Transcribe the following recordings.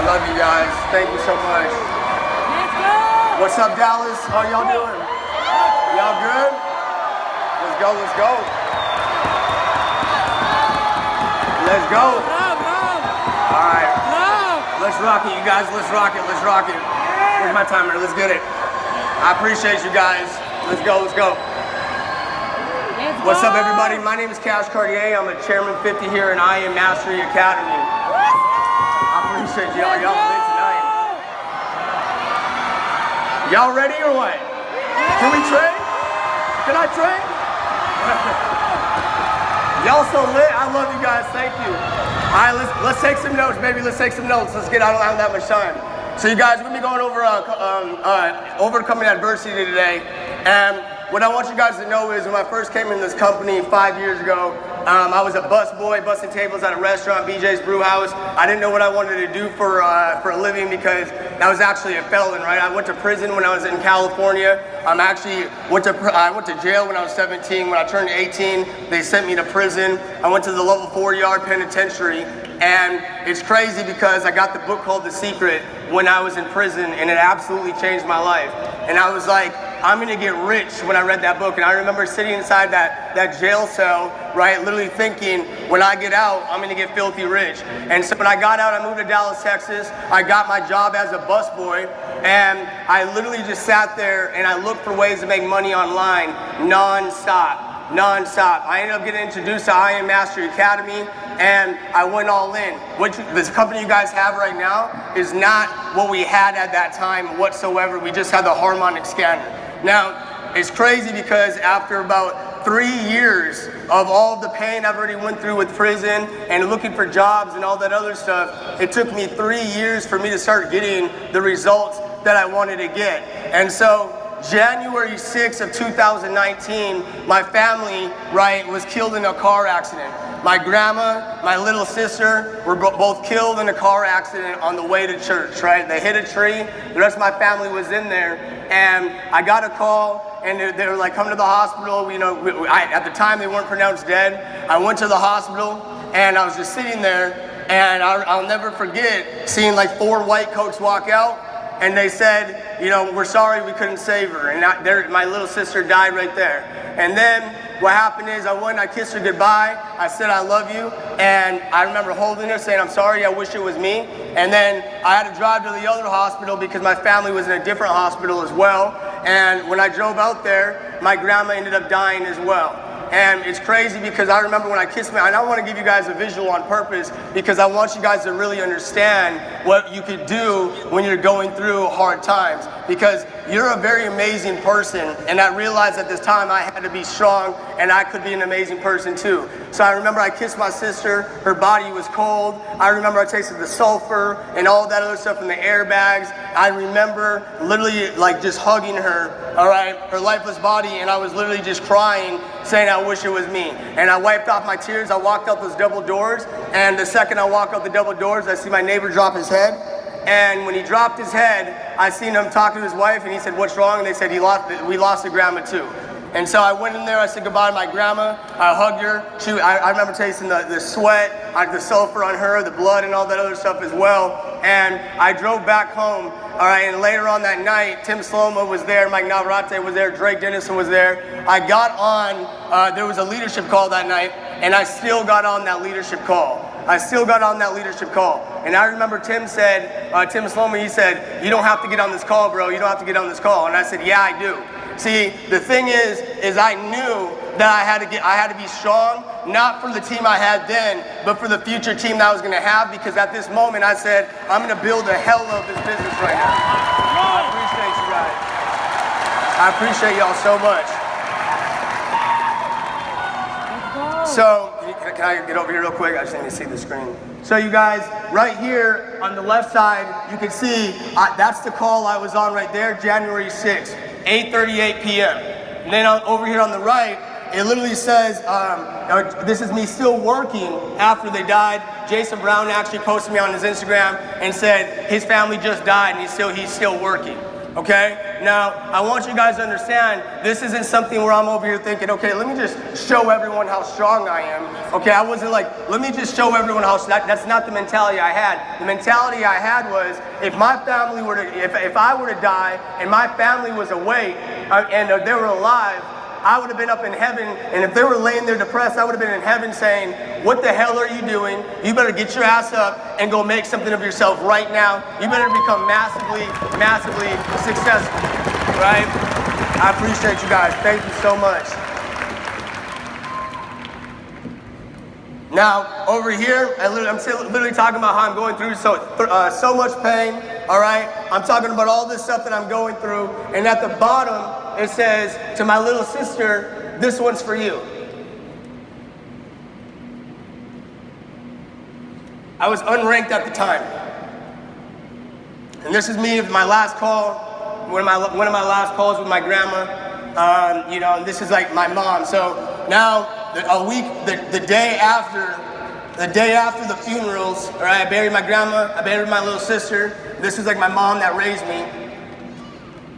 Love you guys. Thank you so much. Let's go! What's up, Dallas? How y'all doing? Y'all good? Let's go, let's go. Let's go. All right. Let's rock it, you guys. Let's rock it, let's rock it. Where's my timer? Let's get it. I appreciate you guys. Let's go, let's go. What's up, everybody? My name is Cartier. I'm a Chairman 50 here in I Am Mastery Academy. I appreciate y'all. Y'all lit tonight. Y'all ready or what? Can we train? Can I train? Y'all so lit. I love you guys. Thank you. All right, let's take some notes, baby. Let's take some notes. Let's get out. I don't have that much time. So you guys, we're gonna be going over overcoming adversity today. And what I want you guys to know is when I first came in this company 5 years ago, I was a busboy, busting tables at a restaurant, BJ's Brew House. I didn't know what I wanted to do for a living because I was actually a felon, right? I went to prison when I was in California. I went to jail when I was 17. When I turned 18, they sent me to prison. I went to the level 4-yard penitentiary. And it's crazy because I got the book called The Secret when I was in prison, and it absolutely changed my life. And I was like, I'm gonna get rich when I read that book. And I remember sitting inside that jail cell, right, literally thinking, when I get out, I'm gonna get filthy rich. And so when I got out, I moved to Dallas, Texas. I got my job as a busboy, and I literally just sat there and I looked for ways to make money online non-stop. I ended up getting introduced to I Am Mastery Academy, and I went all in. This company you guys have right now is not what we had at that time whatsoever. We just had the harmonic scanner. Now, it's crazy because after about 3 years of all the pain I've already went through with prison and looking for jobs and all that other stuff, it took me 3 years for me to start getting the results that I wanted to get. And so, January 6th of 2019, my family, right, was killed in a car accident. My grandma, my little sister were both killed in a car accident on the way to church, right? They hit a tree, the rest of my family was in there, and I got a call, and they were like, come to the hospital. You know, at the time they weren't pronounced dead. I went to the hospital, and I was just sitting there, and I'll never forget seeing like 4 white coats walk out, and they said, you know, we're sorry we couldn't save her. And my little sister died right there. And then what happened is I went, I kissed her goodbye. I said, I love you. And I remember holding her saying, I'm sorry, I wish it was me. And then I had to drive to the other hospital because my family was in a different hospital as well. And when I drove out there, my grandma ended up dying as well. And it's crazy because I remember when I kissed and I want to give you guys a visual on purpose because I want you guys to really understand what you could do when you're going through hard times, because you're a very amazing person, and I realized at this time I had to be strong and I could be an amazing person too. So I remember I kissed my sister, her body was cold. I remember I tasted the sulfur and all that other stuff in the airbags. I remember literally like just hugging her, all right, her lifeless body, and I was literally just crying, saying I wish it was me. And I wiped off my tears. I walked out those double doors, and the second I walk out the double doors, I see my neighbor drop his head. And when he dropped his head, I seen him talking to his wife, and he said, what's wrong? And they said, we lost a grandma too. And so I went in there, I said goodbye to my grandma, I hugged her. I remember tasting the sweat, the sulfur on her, the blood and all that other stuff as well. And I drove back home, all right, and later on that night, Tim Sloma was there, Mike Navarrete was there, Drake Dennison was there. I got on, there was a leadership call that night, and I still got on that leadership call. And I remember Tim Sloma, he said, you don't have to get on this call, bro. You don't have to get on this call. And I said, yeah, I do. See, the thing is I knew that I had to be strong, not for the team I had then, but for the future team that I was going to have, because at this moment I said, I'm going to build the hell of this business right now. I appreciate you guys. I appreciate y'all so much. So, can I get over here real quick? I just need to see the screen. So you guys, right here on the left side, you can see that's the call I was on right there, January 6th, 8:38 p.m. And then over here on the right, it literally says, this is me still working after they died. Jason Brown actually posted me on his Instagram and said his family just died and he's still working. Okay? Now, I want you guys to understand, this isn't something where I'm over here thinking, okay, let me just show everyone how strong I am. Okay, I wasn't like, let me just show everyone how, that's not the mentality I had. The mentality I had was, if my family were to, if I were to die and my family was awake and they were alive, I would have been up in heaven, and if they were laying there depressed, I would have been in heaven saying, what the hell are you doing? You better get your ass up and go make something of yourself right now. You better become massively, massively successful, right? I appreciate you guys. Thank you so much. Now, over here, I'm literally talking about how I'm going through so much pain, all right? I'm talking about all this stuff that I'm going through, and at the bottom, it says, to my little sister, this one's for you. I was unranked at the time. And this is me with my last call, one of my last calls with my grandma. You know, and this is like my mom. So now, the day after the funerals, all right, I buried my grandma, I buried my little sister. This is like my mom that raised me.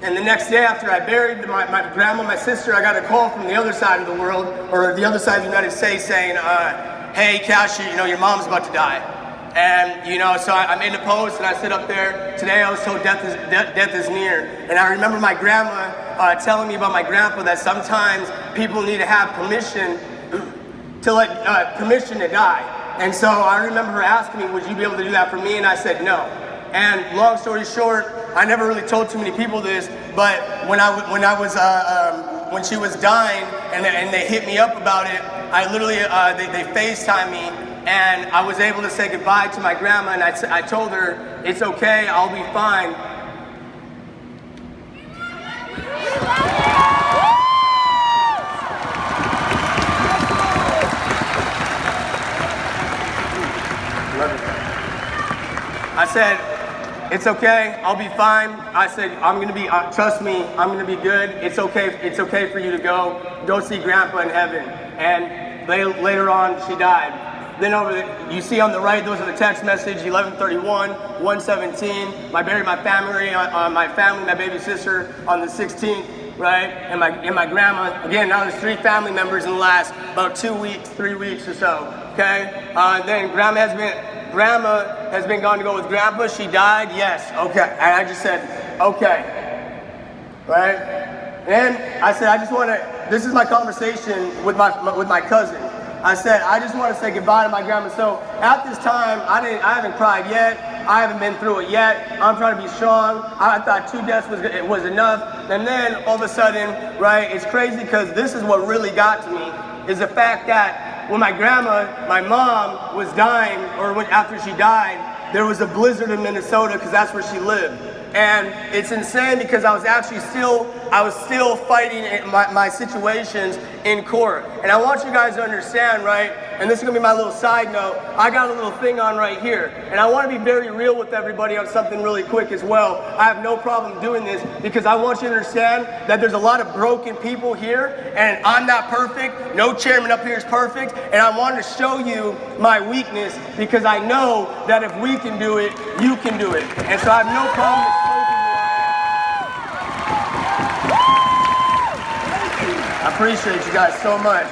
And the next day after I buried my grandma, my sister, I got a call from the other side of the world, or the other side of the United States saying, hey, Cashy, you know, your mom's about to die. And, you know, so I made a post and I said up there, today I was told death is near. And I remember my grandma telling me about my grandpa that sometimes people need to have permission to die. And so I remember her asking me, would you be able to do that for me? And I said no. And long story short, I never really told too many people this, but when she was dying and they hit me up about it, I literally they FaceTimed me, and I was able to say goodbye to my grandma, and I told her it's okay, I'll be fine. I said, it's okay, I'll be fine. I said, trust me, I'm gonna be good. It's okay for you to go see Grandpa in heaven. And later on, she died. Then you see on the right, those are the text message, 11:31, 1:17. I buried my family, my baby sister on the 16th, right? And my grandma, again, now there's 3 family members in the last about 3 weeks or so, okay? Then Grandma has been gone to go with Grandpa. She died, yes, okay. And I just said, okay, right? And I said, this is my conversation with my cousin. I said, I just want to say goodbye to my grandma. So at this time, I haven't cried yet. I haven't been through it yet. I'm trying to be strong. I thought 2 deaths was enough. And then all of a sudden, right, it's crazy because this is what really got to me, is the fact that when my mom was dying, or after she died, there was a blizzard in Minnesota because that's where she lived. And it's insane because I was still fighting my situations in court. And I want you guys to understand, right? And this is gonna be my little side note. I got a little thing on right here. And I wanna be very real with everybody on something really quick as well. I have no problem doing this because I want you to understand that there's a lot of broken people here, and I'm not perfect. No chairman up here is perfect. And I wanted to show you my weakness because I know that if we can do it, you can do it. And so I have no problem with I appreciate you guys so much.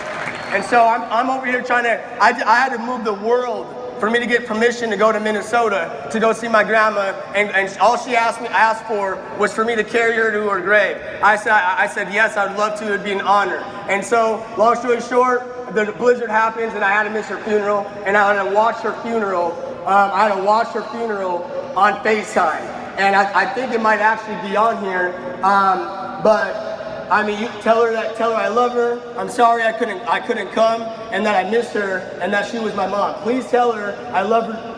And so I'm over here trying to, I had to move the world for me to get permission to go to Minnesota to go see my grandma, and all she asked for was for me to carry her to her grave. I said yes, I'd love to, it'd be an honor. And so, long story short, the blizzard happens and I had to miss her funeral, and I had to watch her funeral. I had to watch her funeral on FaceTime. And I think it might actually be on here, but I mean, you tell her I love her. I'm sorry I couldn't come, and that I miss her, and that she was my mom. Please tell her I love her.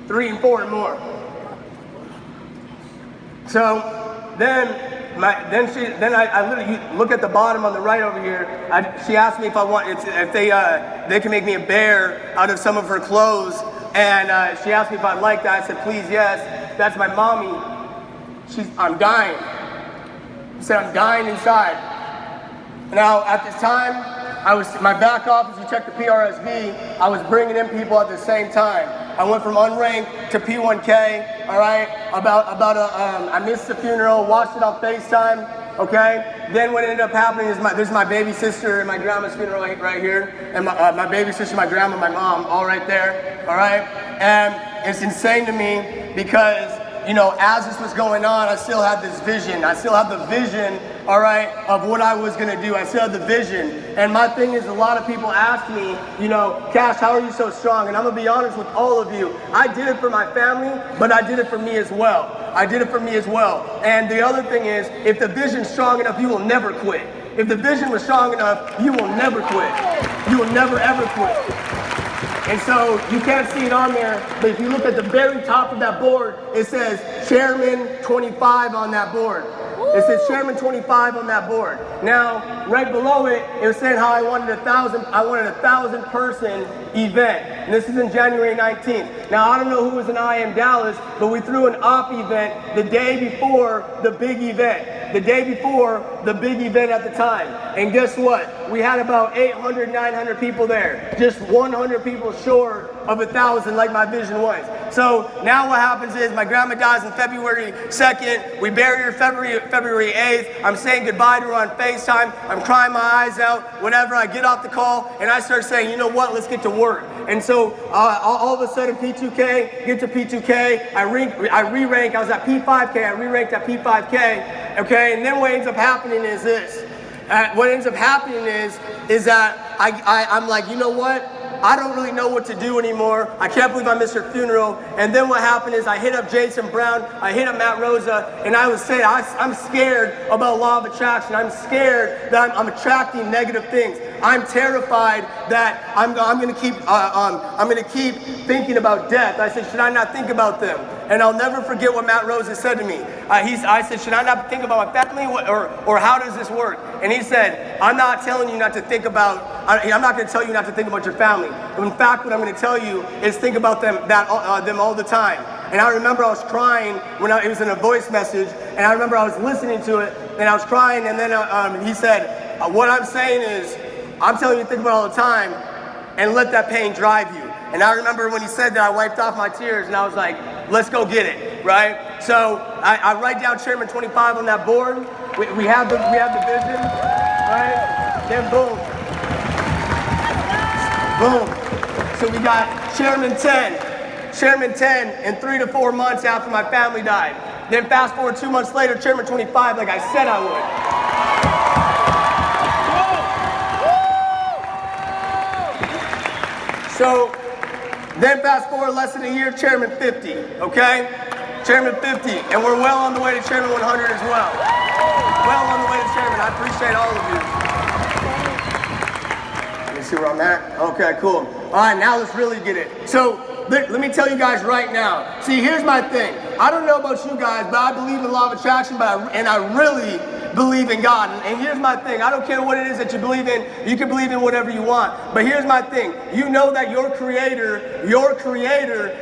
3 and 4 and more. So then I literally look at the bottom on the right over here. She asked me if they can make me a bear out of some of her clothes, and she asked me if I'd like that. I said please, yes. That's my mommy. I'm dying. I said, I'm dying inside. Now, at this time, my back office, we checked the PRSV, I was bringing in people at the same time. I went from unranked to P1K, all right? I missed the funeral, watched it on FaceTime, okay? Then what ended up happening is this is my baby sister and my grandma's funeral right here, and my baby sister, my grandma, my mom, all right there, all right? And it's insane to me because, you know, as this was going on, I still had this vision. I still have the vision, all right, of what I was gonna do. I still have the vision. And my thing is, a lot of people ask me, you know, Cash, how are you so strong? And I'm gonna be honest with all of you. I did it for my family, but I did it for me as well. I did it for me as well. And the other thing is, if the vision's strong enough, you will never quit. If the vision was strong enough, you will never quit. You will never, ever quit. And so you can't see it on there, but if you look at the very top of that board, it says Chairman 25 on that board. It says Chairman 25 on that board. Now, right below it, it was saying how I wanted a 1,000 person event. And this is in January 19th. Now, I don't know who was in I Am Dallas, but we threw an op event the day before the big event. The day before the big event at the time. And guess what? We had about 800, 900 people there. Just 100 people short of 1,000 like my vision was. So now what happens is my grandma dies on February 2nd. We bury her February 8th. I'm saying goodbye to her on FaceTime. I'm crying my eyes out. Whatever, I get off the call and I start saying, you know what, let's get to work. And so all of a sudden P2K, get to P2K, I re-rank, I was at P5K, I re-ranked at P5K, okay? And then what ends up happening is this. What ends up happening is that I'm like, you know what? I don't really know what to do anymore. I can't believe I missed her funeral. And then what happened is I hit up Jason Brown, I hit up Matt Rosa, and I was saying, I'm scared about law of attraction. I'm scared that I'm attracting negative things. I'm terrified that I'm gonna keep thinking about death. I said, should I not think about them? And I'll never forget what Matt Rosa said to me. I said, should I not think about my family, or how does this work? And he said, I'm not telling you not to think about, I'm not gonna tell you not to think about your family. In fact, what I'm gonna tell you is think about them all the time. And I remember I was crying when it was in a voice message, and I remember I was listening to it, and I was crying, and then he said, what I'm saying is, I'm telling you to think about it all the time, and let that pain drive you. And I remember when he said that, I wiped off my tears, and I was like, let's go get it, right? So I write down Chairman 25 on that board. We have the vision, right? Then boom. Boom. So we got Chairman 10. Chairman 10 in 3 to 4 months after my family died. Then fast forward 2 months later, Chairman 25, like I said I would. So then fast forward less than a year, Chairman 50, okay? Chairman 50, and we're well on the way to Chairman 100 as well. Well on the way to Chairman, I appreciate all of you. Let me see where I'm at. Okay, cool. All right, now let's really get it. So let me tell you guys right now. See, here's my thing. I don't know about you guys, but I believe in law of attraction, and I really believe in God. And here's my thing. I don't care what it is that you believe in. You can believe in whatever you want. But here's my thing. You know that your creator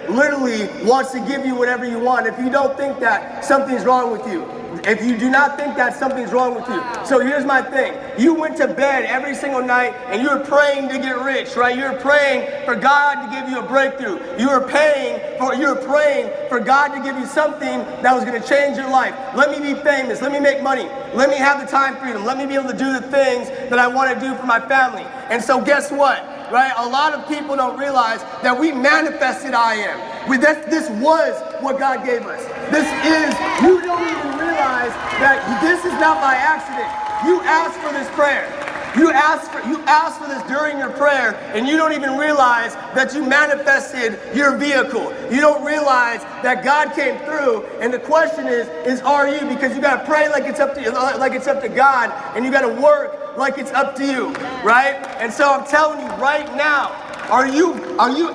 literally wants to give you whatever you want. If you don't think that, something's wrong with you. If you do not think that, something's wrong with you. So here's my thing. You went to bed every single night and you were praying to get rich, right? You were praying for God to give you a breakthrough. You were praying for God to give you something that was going to change your life. Let me be famous. Let me make money. Let me have the time freedom. Let me be able to do the things that I want to do for my family. And so guess what? Right? A lot of people don't realize that we manifested I am. This was what God gave us. You don't even realize that this is not by accident. You asked for this prayer. You asked for this during your prayer, and you don't even realize that you manifested your vehicle. You don't realize that God came through, and the question is are you? Because you gotta pray like it's up to God, and you gotta work like it's up to you, right? And so I'm telling you right now, are you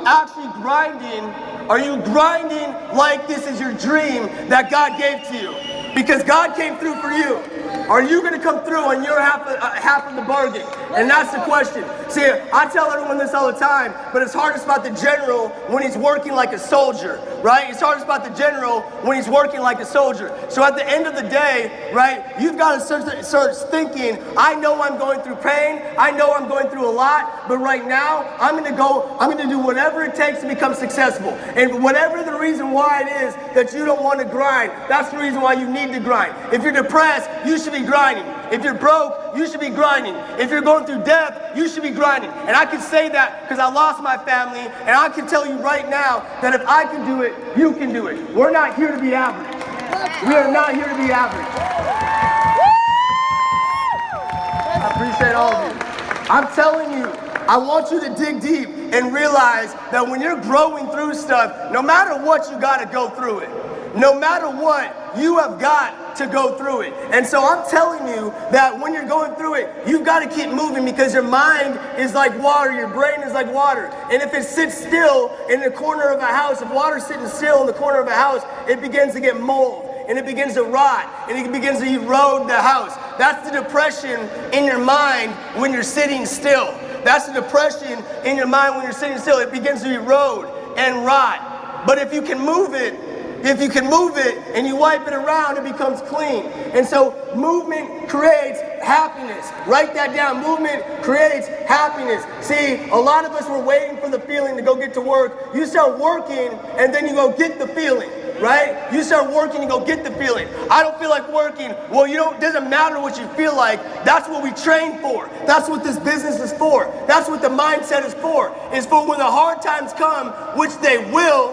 actually grinding? Are you grinding like this is your dream that God gave to you? Because God came through for you. Are you going to come through on your half of the bargain? And that's the question. See, I tell everyone this all the time, but it's hardest about the general when he's working like a soldier, right? It's hardest about the general when he's working like a soldier. So at the end of the day, right, you've got to start thinking, I know I'm going through pain, I know I'm going through a lot, but right now, I'm going to do whatever it takes to become successful. And whatever the reason why it is that you don't want to grind, that's the reason why you need to grind. If you're depressed, you should be grinding. If you're broke, you should be grinding. If you're going through death, you should be grinding. And I can say that because I lost my family, and I can tell you right now that if I can do it, you can do it. We're not here to be average. We are not here to be average. I appreciate all of you. I'm telling you, I want you to dig deep and realize that when you're growing through stuff, no matter what, you got to go through it. No matter what, you have got to go through it. And so I'm telling you that when you're going through it, you've got to keep moving because your mind is like water, your brain is like water. And if it sits still in the corner of a house, if water's sitting still in the corner of a house, it begins to get mold. And it begins to rot, and it begins to erode the house. That's the depression in your mind when you're sitting still. That's the depression in your mind when you're sitting still. It begins to erode and rot. But if you can move it and you wipe it around, it becomes clean. And so movement creates happiness. Write that down. Movement creates happiness. See, a lot of us were waiting for the feeling to go get to work. You start working and then you go get the feeling. Right? You start working and go get the feeling. I don't feel like working. Well, it doesn't matter what you feel like. That's what we train for. That's what this business is for. That's what the mindset is for. It's for when the hard times come, which they will,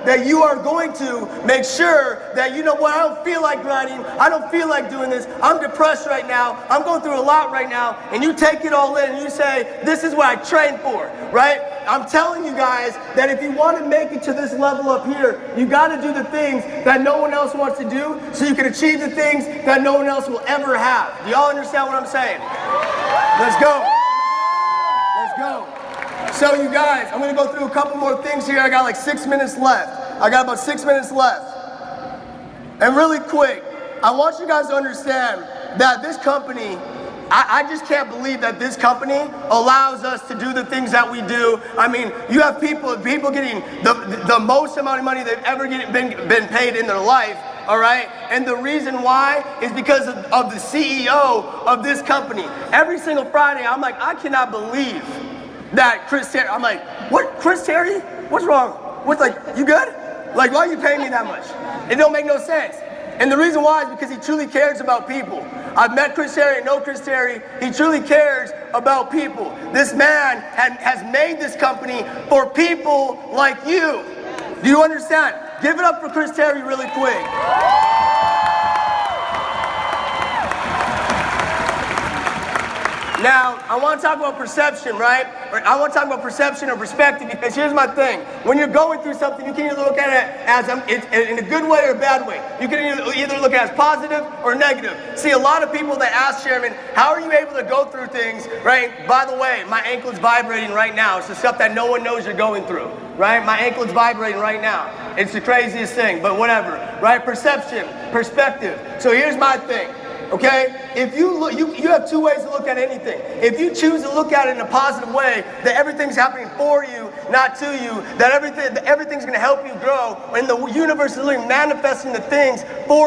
that you are going to make sure that, you know what, I don't feel like grinding. I don't feel like doing this. I'm depressed right now. I'm going through a lot right now. And you take it all in and you say, this is what I trained for, right? I'm telling you guys that if you want to make it to this level up here, you got to do the things that no one else wants to do so you can achieve the things that no one else will ever have. Do y'all understand what I'm saying? Let's go. Let's go. So you guys, I'm going to go through a couple more things here. I got like 6 minutes left. I got about 6 minutes left. And really quick, I want you guys to understand that this company, I just can't believe that this company allows us to do the things that we do. I mean, you have people getting the most amount of money they've ever been paid in their life, all right? And the reason why is because of the CEO of this company. Every single Friday, I'm like, I cannot believe that Chris Terry, I'm like, what, Chris Terry? What's wrong? What's like, you good? Like, why are you paying me that much? It don't make no sense. And the reason why is because he truly cares about people. I've met Chris Terry and know Chris Terry. He truly cares about people. This man has made this company for people like you. Do you understand? Give it up for Chris Terry really quick. Now, I want to talk about perception, right? I want to talk about perception or perspective because here's my thing. When you're going through something, you can either look at it as in a good way or a bad way. You can either look at it as positive or negative. See, a lot of people that ask Chairman, how are you able to go through things, right? By the way, my ankle is vibrating right now. It's the stuff that no one knows you're going through, right? My ankle is vibrating right now. It's the craziest thing, but whatever, right? Perception, perspective. So here's my thing. Okay, if you look, you have two ways to look at anything. If you choose to look at it in a positive way, that everything's happening for you, not to you, that everything's going to help you grow, and the universe is literally manifesting the things for you.